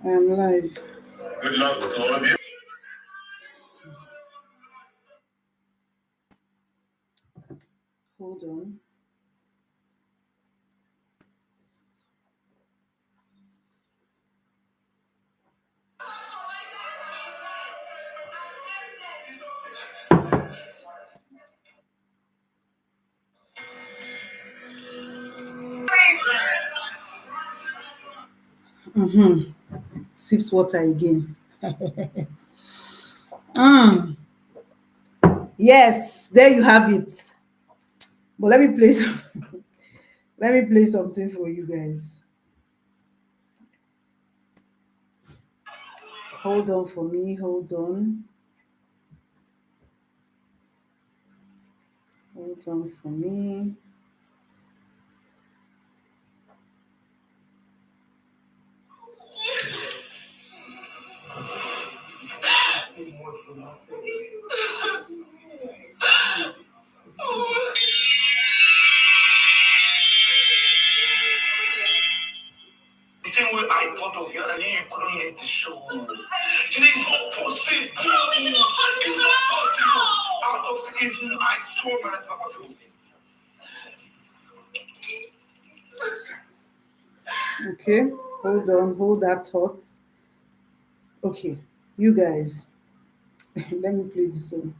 I'm live. Good luck with all of you. Hold on. Sips water again. Mm. Yes, there you have it. But let me play let me play something for you guys. Hold on for me. Hold on. Hold on for me. The same way I thought of you and you couldn't let the show. It is not possible. It's not possible. Out of season, I swear that it's not possible. Okay. Hold on. Hold that thought. Okay. You guys. Let me play this song.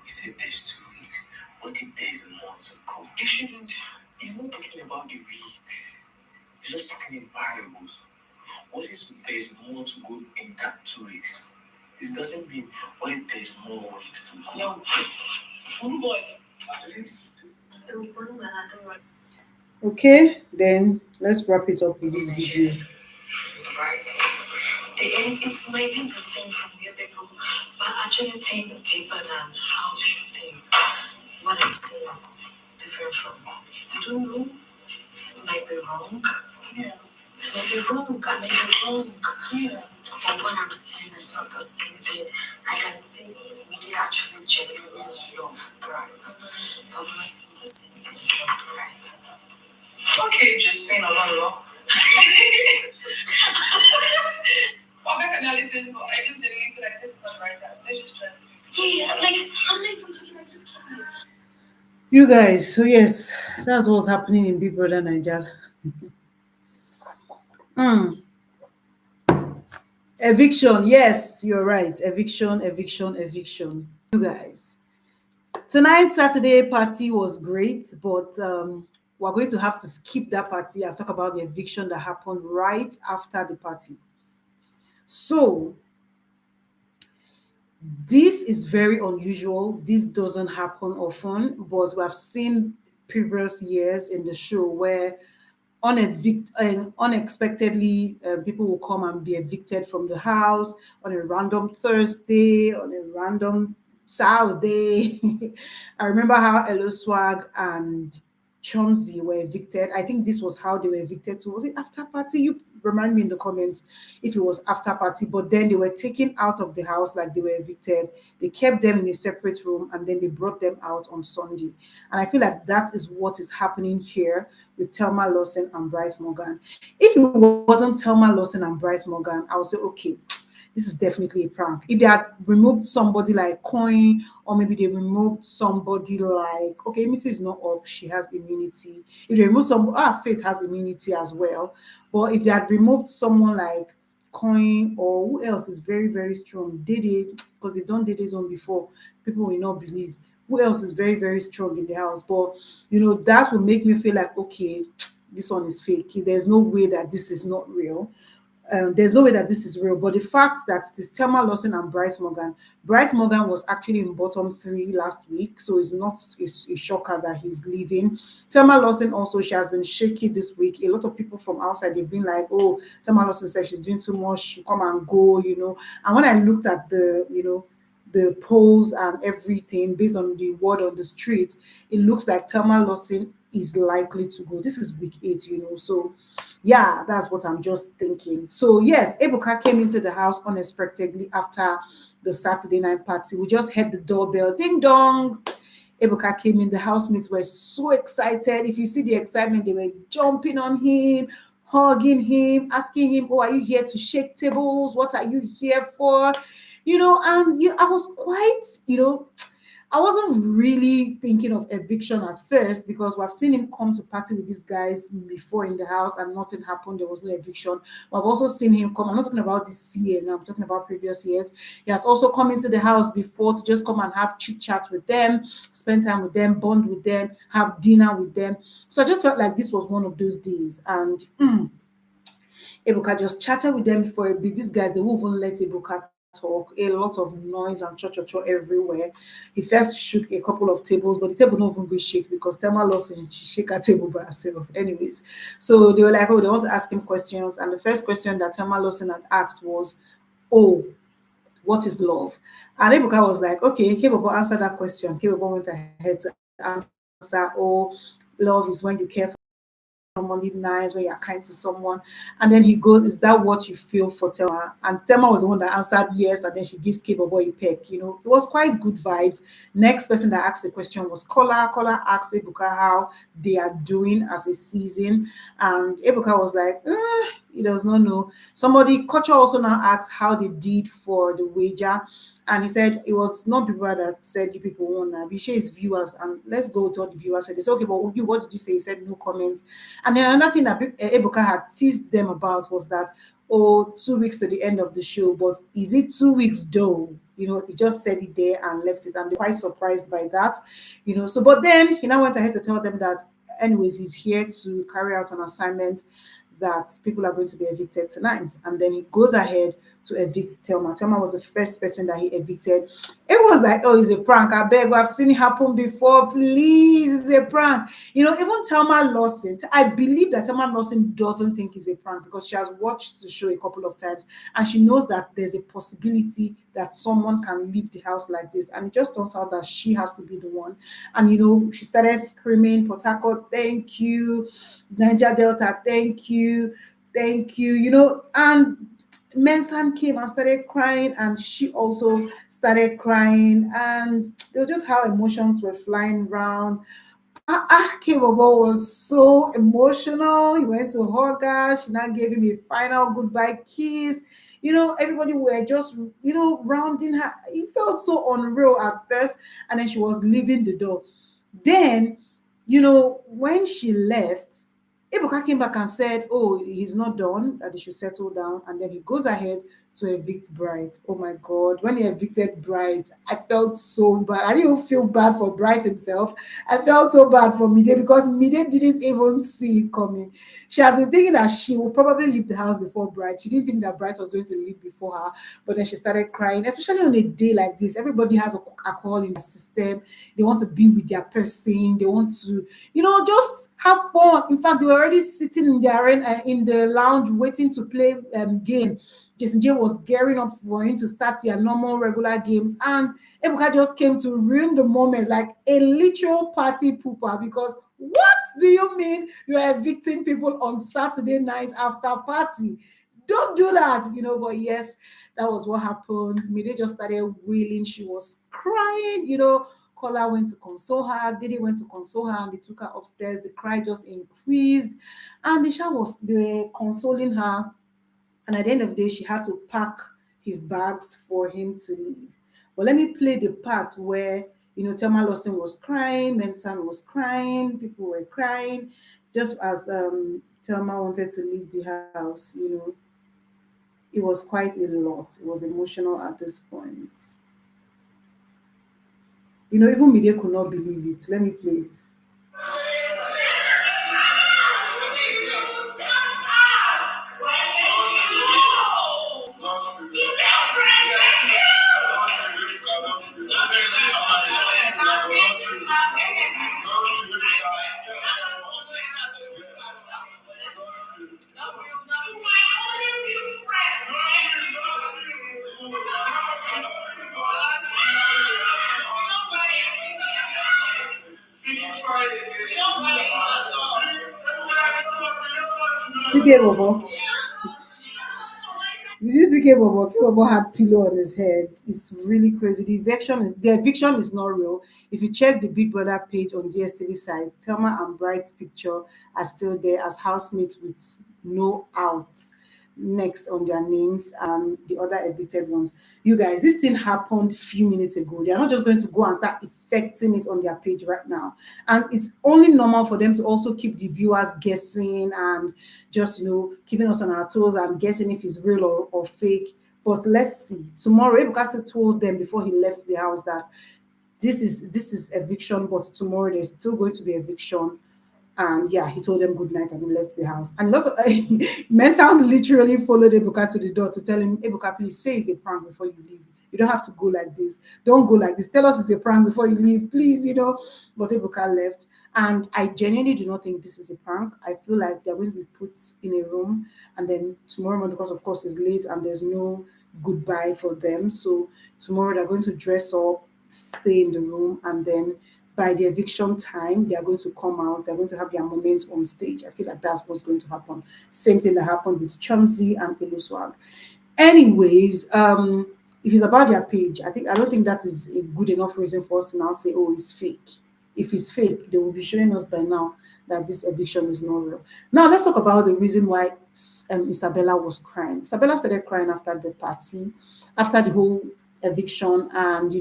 He said there's 2 weeks. What if there's months ago? You shouldn't. He's not talking about the weeks. He's just talking in variables. What if there's more to go in that 2 weeks? It doesn't mean what if there's more weeks to go. No. Okay, then let's wrap it up with this video. Right. The end is maybe the same from your people, but actually think deeper than how you think. What I'm saying is different from I don't know. It might be wrong. Yeah. It might be wrong. I may be wrong. Yeah. But what I'm saying is not the same thing. I can see we actually genuinely love Bright. But we're not seeing the same thing from Bright. Okay, just being a lot. Public analysis, but I just genuinely feel like this is not right. Let's just try to. Yeah, like, I'm not even talking, I just can't. You guys, so yes, that's what's happening in Big Brother Nigeria. Eviction, yes, you're right. Eviction, eviction, eviction. You guys. Tonight's Saturday party was great, but we're going to have to skip that party and talk about the eviction that happened right after the party. So, this is very unusual. This doesn't happen often, but we have seen previous years in the show where unexpectedly people will come and be evicted from the house on a random Thursday, on a random Saturday. I remember how Elo Swag and Chomsy were evicted. I think this was how they were evicted too. Was it after party? You remind me in the comments if it was after party, but then they were taken out of the house like they were evicted. They kept them in a separate room and then they brought them out on Sunday. And I feel like that is what is happening here with Thelma Lawson and Bryce Morgan. If it wasn't Thelma Lawson and Bryce Morgan, I would say, okay, this is definitely a prank. If they had removed somebody like Coin, or maybe they removed somebody like, okay, Missy is not up, she has immunity. If they remove Faith has immunity as well. But if they had removed someone like Coin, or who else is very, very strong, Dede, because they've done Dede's on before, people will not believe. Who else is very, very strong in the house? But, that will make me feel like, okay, this one is fake. There's no way that this is not real. There's no way that this is real. But the fact that it is Thelma Lawson and Bryce Morgan was actually in bottom 3 last week, so it's not a shocker that he's leaving. Thelma Lawson also, she has been shaky this week. A lot of people from outside, they've been like, oh, Thelma Lawson said she's doing too much, she come and go. And when I looked at the, the polls and everything based on the word on the street, it looks like Thelma Lawson is likely to go. This is week 8, So yeah, that's what I'm just thinking. So yes, Ebuka came into the house unexpectedly after the Saturday night party. We just heard the doorbell, ding dong. Ebuka came in. The housemates were so excited. If you see the excitement, they were jumping on him, hugging him, asking him, "Oh, are you here to shake tables? What are you here for?" And I was quite, I wasn't really thinking of eviction at first because we've seen him come to party with these guys before in the house and nothing happened. There was no eviction. We've also seen him come. I'm not talking about this year now, I'm talking about previous years. He has also come into the house before to just come and have chit chat with them, spend time with them, bond with them, have dinner with them. So I just felt like this was one of those days. And Ebuka just chatted with them for a bit. These guys, they won't even let Ebuka talk. A lot of noise and cho everywhere. He first shook a couple of tables, but the table don't even go shake because Thelma Lawson, she shake her table by herself. Anyways, so they were like, oh, they want to ask him questions. And the first question that Thelma Lawson had asked was, oh, what is love? And Ebuka was like, okay, Kebobo answered that question. Kebobo went ahead to answer, oh, love is when you care for someone nice, when you're kind to someone. And then he goes, is that what you feel for Thelma? And Thelma was the one that answered yes, and then she gives K-Bobo a peck. It was quite good vibes. Next person that asked the question was Kola. Kola asked Ebuka how they are doing as a season. And Ebuka was like, he does not know. Somebody, Kocha also now asked how they did for the wager. And he said it was not people that said you people won. Bisha is viewers, and let's go to what the viewers said. They said, okay, but you, what did you say? He said no comments. And then another thing that Ebuka had teased them about was that, oh, 2 weeks to the end of the show, but is it 2 weeks though? He just said it there and left it, and they're quite surprised by that. So but then he now went ahead to tell them that anyways, he's here to carry out an assignment that people are going to be evicted tonight. And then he goes ahead to evict Thelma. Thelma was the first person that he evicted. It was like, oh, it's a prank. I beg, I've seen it happen before. Please, it's a prank. Even Thelma Lawson, I believe that Thelma Lawson doesn't think it's a prank because she has watched the show a couple of times and she knows that there's a possibility that someone can leave the house like this. And it just turns out that she has to be the one. And, she started screaming, Port Harcourt, thank you. Niger Delta, thank you. Thank you. And Mensan came and started crying, and she also started crying, and it was just how emotions were flying around. Kebobo was so emotional. He went to hug her. She now gave him a final goodbye kiss. Everybody were just, rounding her. He felt so unreal at first, and then she was leaving the door. Then, when she left, Ibuka came back and said, oh, he's not done, that he should settle down. And then he goes ahead to evict Bright. Oh my God. When he evicted Bright, I felt so bad. I didn't even feel bad for Bright himself. I felt so bad for Mide because Mide didn't even see it coming. She has been thinking that she will probably leave the house before Bright. She didn't think that Bright was going to leave before her. But then she started crying, especially on a day like this. Everybody has alcohol in the system. They want to be with their person. They want to, just have fun. In fact, they were already sitting in the arena, in the lounge, waiting to play game. Jason J was gearing up for him to start their normal regular games, and Ebuka just came to ruin the moment like a literal party pooper. Because what do you mean you are evicting people on Saturday night after party? Don't do that, But yes, that was what happened. Mide just started wailing. She was crying, Kola went to console her, Didi went to console her, and they took her upstairs. The cry just increased, and they were consoling her. And at the end of the day, she had to pack his bags for him to leave. But let me play the part where, Thelma Lawson was crying, Mensan was crying, people were crying, just as Thelma wanted to leave the house. It was quite a lot. It was emotional at this point. Even Mide could not believe it. Let me play it. See Bobo. Did you see Bobo? Bobo had pillow on his head. It's really crazy. The eviction is not real. If you check the Big Brother page on DSTV site, Thelma and Bright's picture are still there as housemates with no outs next on their names and the other evicted ones. You guys, this thing happened a few minutes ago. They are not just going to go and start effecting it on their page right now. And it's only normal for them to also keep the viewers guessing and just, keeping us on our toes and guessing if it's real or fake. But let's see. Tomorrow, Ebuka still told them before he left the house that this is eviction, but tomorrow there's still going to be eviction. And yeah, he told them good night and he left the house. And a lot of Mental literally followed Ebuka to the door to tell him, Ebuka, please say it's a prank before you leave. You don't have to go like this. Don't go like this. Tell us it's a prank before you leave, please. But Ebuka left. And I genuinely do not think this is a prank. I feel like they're going to be put in a room. And then tomorrow morning, because of course it's late and there's no goodbye for them. So tomorrow they're going to dress up, stay in the room, and then by the eviction time, they are going to come out. They're going to have their moment on stage. I feel like that's what's going to happen. Same thing that happened with Chauncey and Swag. Anyways, if it's about their page, I don't think that is a good enough reason for us to now say, oh, it's fake. If it's fake, they will be showing us by now that this eviction is not real. Now let's talk about the reason why Isabella was crying. Isabella started crying after the party, after the whole eviction, and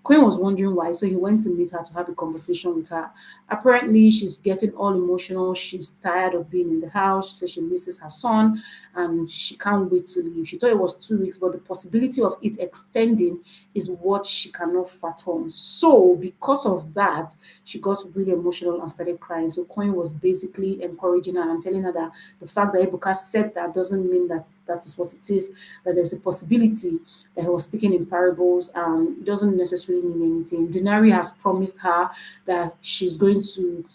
Queen was wondering why, so he went to meet her to have a conversation with her. Apparently she's getting all emotional. She's tired of being in the house. She says she misses her son and she can't wait to leave. She thought it was 2 weeks, but the possibility of it extending is what she cannot fathom. So because of that, she got really emotional and started crying. So Queen was basically encouraging her and telling her that the fact that Ibuka said that doesn't mean that that is what it is, that there's a possibility that he was speaking in parables, and it doesn't necessarily mean anything. Denari has promised her that he's going to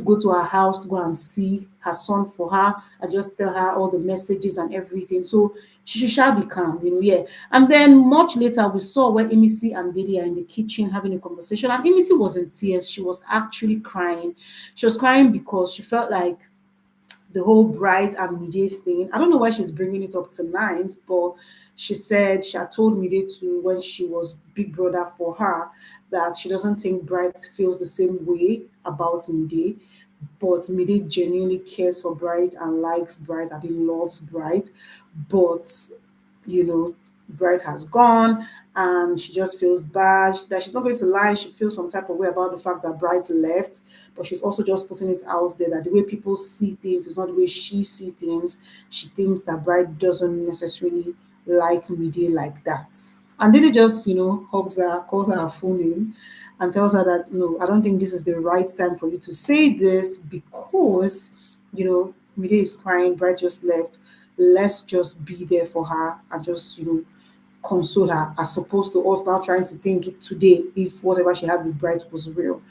go to her house to go and see her son for her and just tell her all the messages and everything. So she shall be calm, yeah. And then much later, we saw where Emisi and Didi are in the kitchen having a conversation, and Emisi was in tears. She was actually crying. She was crying because she felt like the whole Bright and Mide thing. I don't know why she's bringing it up tonight, but she said she had told Mide to when she was Big Brother for her that she doesn't think Bright feels the same way about Mide, but Mide genuinely cares for Bright and likes Bright and he loves Bright, but you know, Bright has gone and she just feels bad that she's not going to lie. She feels some type of way about the fact that Bright left, but she's also just putting it out there that the way people see things is not the way she sees things. She thinks that Bright doesn't necessarily like Mide like that. And Lily just, hugs her, calls her full name, and tells her that, no, I don't think this is the right time for you to say this because, Mide is crying, Bright just left. Let's just be there for her and just, console her as opposed to us now trying to think it today if whatever she had with Bright was real.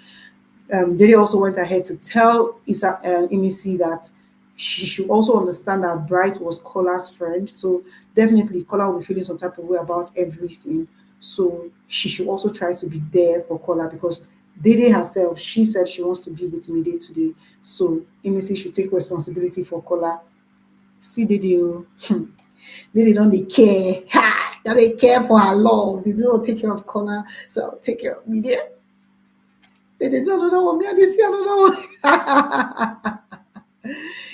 Dede also went ahead to tell Emisi that she should also understand that Bright was Kola's friend. So definitely Kola will be feeling some type of way about everything. So she should also try to be there for Kola because Dede herself, she said she wants to be with Mide today. So Emisi should take responsibility for Kola. See Dede, oh. Dede don't they care. Ha! Don't they care for her love. They don't take care of Kola. So I'll take care of Mide. They don't know me. I didn't see another one.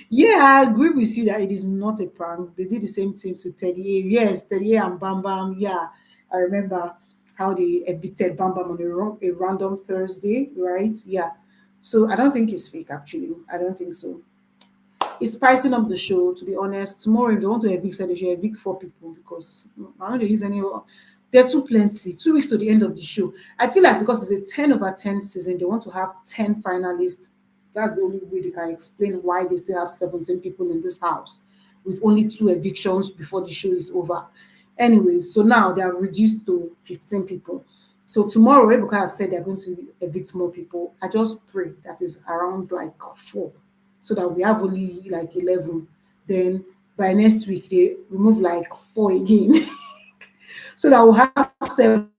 Yeah, I agree with you that it is not a prank. They did the same thing to Teddy A. Yes, Teddy A and Bam Bam. Yeah, I remember how they evicted Bam Bam on a random Thursday, right? Yeah. So I don't think it's fake, actually. I don't think so. It's spicing up the show, to be honest. Tomorrow, if they want to evict, they should evict 4 people because I don't know use any. They're too plenty. 2 weeks to the end of the show. I feel like because it's a 10/10 season, they want to have 10 finalists. That's the only way they can explain why they still have 17 people in this house with only 2 evictions before the show is over. Anyways, so now they have reduced to 15 people. So tomorrow, Ebuka has said they're going to evict more people. I just pray that is around like 4 so that we have only like 11. Then by next week, they remove like 4 again. So that we'll have 7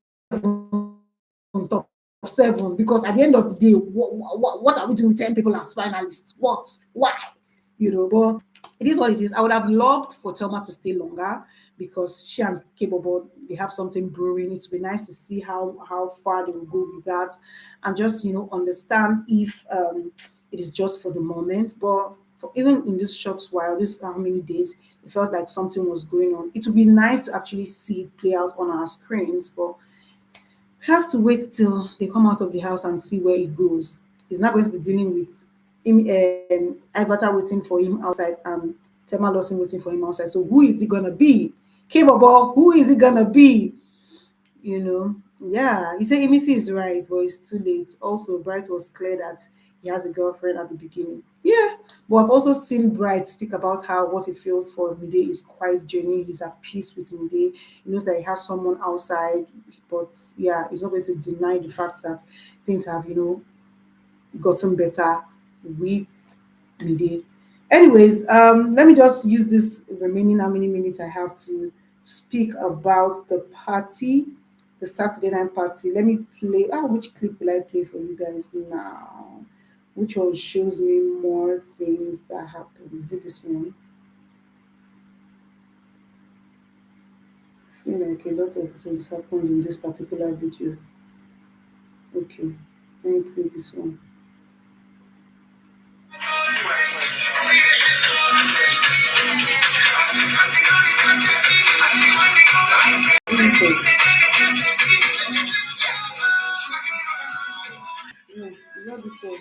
top 7. Because at the end of the day, what are we doing with 10 people as finalists? What? Why? But it is what it is. I would have loved for Thelma to stay longer because she and Capable, they have something brewing. It would be nice to see how far they will go with that, and just understand if it is just for the moment. But even in this short while, this how many days, it felt like something was going on. It would be nice to actually see it play out on our screens, but we have to wait till they come out of the house and see where it goes. He's not going to be dealing with him, Ivata waiting for him outside and Tema Lawson waiting for him outside. So who is it gonna be? K-Bobo, who is it gonna be? Yeah, you say Emisi is right, but it's too late. Also, Bright was clear that he has a girlfriend at the beginning. Yeah, but I've also seen Bright speak about how what he feels for Mide is quite genuine. He's at peace with Mide. He knows that he has someone outside, but yeah, he's not going to deny the fact that things have, gotten better with Mide. Anyways, let me just use this remaining how many minutes I have to speak about the party, the Saturday night party. Let me play. Which clip will I play for you guys now? Which one shows me more things that happen? Is it this one? I feel like a lot of things happened in this particular video. Okay, let me play this one. No, not this one.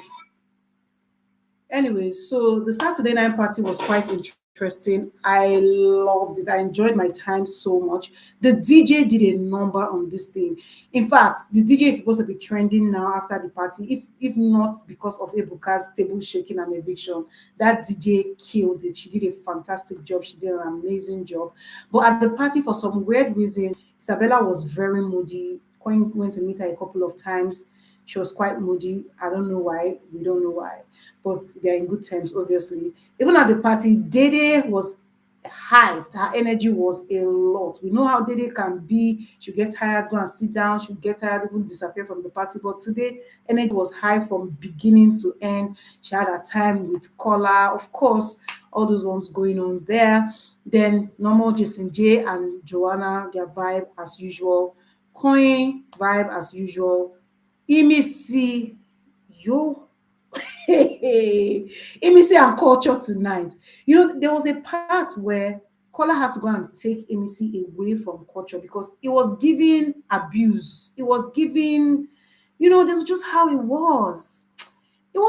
Anyways, so the Saturday night party was quite interesting. I loved it. I enjoyed my time so much. The DJ did a number on this thing. In fact, the DJ is supposed to be trending now after the party, if not because of Ibuka's table shaking and eviction. That DJ killed it. She did a fantastic job. She did an amazing job. But at the party, for some weird reason, Isabella was very moody. Coin went to meet her a couple of times. She was quite moody. I don't know why. We don't know why. But they're in good terms, obviously. Even at the party, Dede was hyped. Her energy was a lot. We know how Dede can be. She'll get tired, go and sit down. She'll get tired, even disappear from the party. But today, energy was high from beginning to end. She had her time with Kola, of course, all those ones going on there. Then normal Jason J and Joanna, their vibe as usual. Coin vibe as usual. Imisi, yo, Emisi and culture tonight. There was a part where Kola had to go and take Emisi away from culture because it was giving abuse. It was giving, that was just how it was. It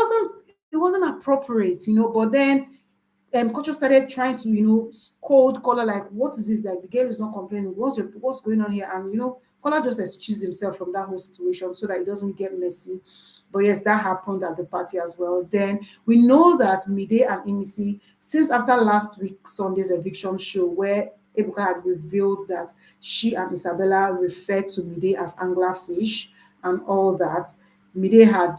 wasn't appropriate. But then culture started trying to, scold Kola like, what is this? Like the girl is not complaining. What's going on here? And Kola just excused himself from that whole situation so that it doesn't get messy. But yes, that happened at the party as well. Then we know that Mide and Imisi, since after last week Sunday's eviction show, where Ebuka had revealed that she and Isabella referred to Mide as anglerfish and all that, Mide had,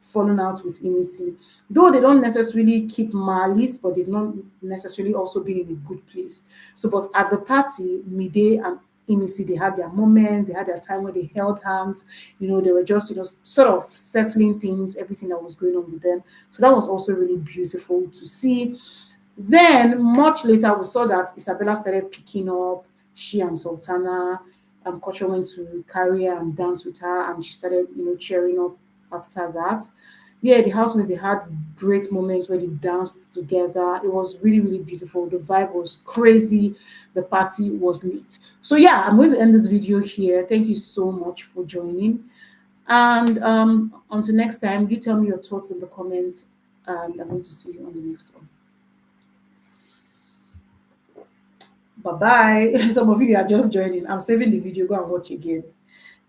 fallen out with Imisi. Though they don't necessarily keep malice, but they've not necessarily also been in a good place. So, but at the party, Mide and Imisi, they had their moment, they had their time where they held hands, they were just, sort of settling things, everything that was going on with them. So that was also really beautiful to see. Then, much later, we saw that Isabella started picking up she and Sultana. Culture went to carry her and dance with her, and she started, cheering up after that. Yeah, the housemates, they had great moments where they danced together. It was really, really beautiful. The vibe was crazy. The party was lit. So yeah, I'm going to end this video here. Thank you so much for joining. And until next time, you tell me your thoughts in the comments, and I'm going to see you on the next one. Bye-bye. Some of you are just joining. I'm saving the video. Go and watch again.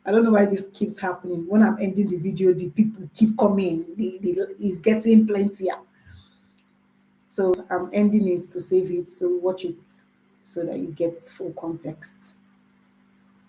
I don't know why this keeps happening. When I'm ending the video, the people keep coming. It's getting plentier. So I'm ending it to save it. So watch it so that you get full context.